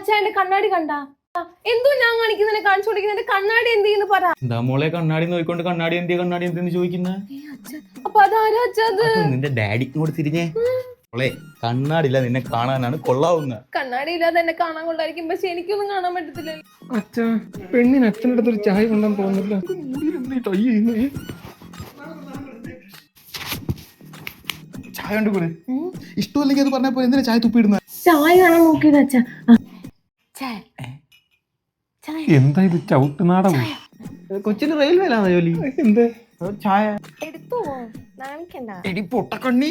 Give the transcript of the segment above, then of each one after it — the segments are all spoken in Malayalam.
അച്ഛന്റെ കണ്ണാടി കണ്ട എന്തോ ഞാൻ കാണിക്കുന്നതിനെ കാണിച്ചു കൊടുക്കുന്നതിന്റെ കണ്ണാടി എന്ത് ചെയ്യുന്നു പറ. എന്താ മോളെ കണ്ണാടി നോക്കിക്കൊണ്ട് കണ്ണാടി എന്തെന്ന് ചോദിക്കുന്നത്? അപ്പൊ അതാരാ അച്ഛത്? നിന്റെ ഡാഡിക്കും കൂടെ തിരിഞ്ഞേ. മോളെ കണ്ണാടില്ല നിന്നെ കാണാനാണ് കൊള്ളാവുന്ന. കണ്ണാടി ഇല്ലാതെ എന്നെ കാണാൻ കൊണ്ടായിരിക്കും, പക്ഷെ എനിക്കൊന്നും കാണാൻ പറ്റത്തില്ല. അച്ഛൻ പെണ്ണിന് അച്ഛൻ്റെ അടുത്തൊരു ചായ കൊണ്ടാന്ന് തോന്നുന്നില്ല. ചായ കൊണ്ട് കൂടെ ഇഷ്ടമല്ലെങ്കിൽ അത് പറഞ്ഞപ്പോ എന്തിനാ ചായ തുപ്പിടുന്ന? ചായ കാണാൻ നോക്കിയത് അച്ഛാ. എന്താ ഇത് ചവിട്ടുനാടൻ? കൊച്ചിന് റെയിൽവേയിലാണോ ജോലി? എന്ത് ചായ എടുത്തു നാണിക്കണ്ട. എടി പൊട്ടക്കണ്ണി.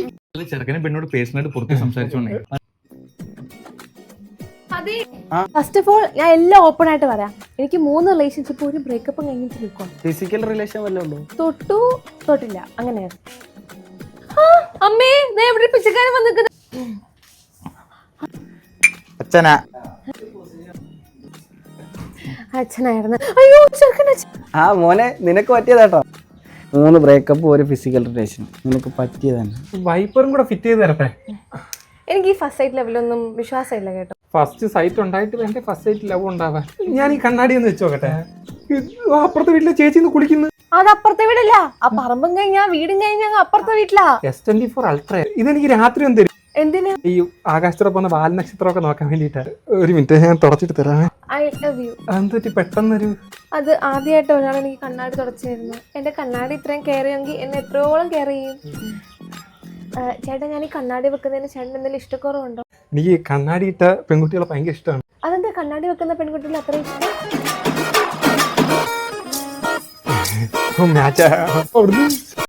ചെറുക്കനെ പെണ്ണോട് പേഴ്സണായിട്ട് പുറത്ത് സംസാരിച്ചോണ്ടേ. ഫസ്റ്റ് ഓഫ് ഓൾ ഞാൻ എല്ലാം ഓപ്പൺ ആയിട്ട് പറയാം. എനിക്ക് 3 റിലേഷൻഷിപ്പ് ഒരു ബ്രേക്കപ്പ് കഴിഞ്ഞിട്ട് നിൽക്കും. ഫിസിക്കൽ റിലേഷൻ വല്ലതും ഉണ്ടോ? തൊട്ടില്ല അങ്ങനെയാണ്. അമ്മേ എവിടെ പിച്ചക്കാരൻ വന്നിരിക്കുന്നത്? അച്ഛനാ? അച്ഛനായിരുന്നു. അയ്യോ ചെറുക്കൻ അച്ഛൻ. ആ മോനെ നിനക്ക് പറ്റിയതാട്ടോ. 3 ബ്രേക്കപ്പ് ഒരു ഫിസിക്കൽ റിലേഷൻ നിനക്ക് പറ്റിയതാണ്. വൈപ്പറും കൂടെ ഫിറ്റ് ചെയ്ത് തരട്ടെ. എനിക്ക് ഈ ഫസ്റ്റ് സൈറ്റ് ലെവലൊന്നും വിശ്വാസമില്ല കേട്ടോ. ഫസ്റ്റ് സൈറ്റ് ഉണ്ടായിട്ട് എന്റെ ഫസ്റ്റ് സൈറ്റ് ലവ് ഉണ്ടാവാൻ. ഞാൻ ഈ കണ്ണാടി ഒന്ന് വെച്ചോക്കട്ടെ. അപ്പുറത്തെ വീട്ടിലെ ചേച്ചിന്ന് കുളിക്കുന്നു. അത് അപ്പുറത്തെ വീടല്ല, ആ പറമ്പും കഴിഞ്ഞാ വീടും കഴിഞ്ഞാ അപ്പുറത്തെ വീട്ടിലാ. S24 ultra. ഇതെനിക്ക് രാത്രി ഒന്ന് തരും. എന്തിനാ? ഈ ആകാശത്തോടെ പോകുന്ന വാൽനക്ഷത്രമൊക്കെ നോക്കാൻ വേണ്ടിട്ടാ. ഒരു മിനിറ്റ് ഞാൻ തുടച്ചിട്ട് തരാമേ. I love you. അതെന്തൊരു പെട്ടെന്നൊരു അത് ആദ്യമായിട്ട് ഒരാൾ എനിക്ക് കണ്ണാടി തുടച്ചിരുന്നു. എന്റെ കണ്ണാടി ഇത്രയും കെയർ ചെയ്യുമെങ്കിൽ എന്നെ എത്രയോളം കെയർ ചെയ്യും. ചേട്ടാ ഞാൻ ഈ കണ്ണാടി വെക്കുന്നതിന് ചേട്ടൻ എന്തെങ്കിലും ഇഷ്ടക്കുറവുണ്ടോ? എനിക്ക് കണ്ണാടി ഇട്ട പെൺകുട്ടികളെ ഭയങ്കര ഇഷ്ടമാണ്. അതെന്താ കണ്ണാടി വെക്കുന്ന പെൺകുട്ടികൾ അത്ര ഇഷ്ടം? മാച്ച്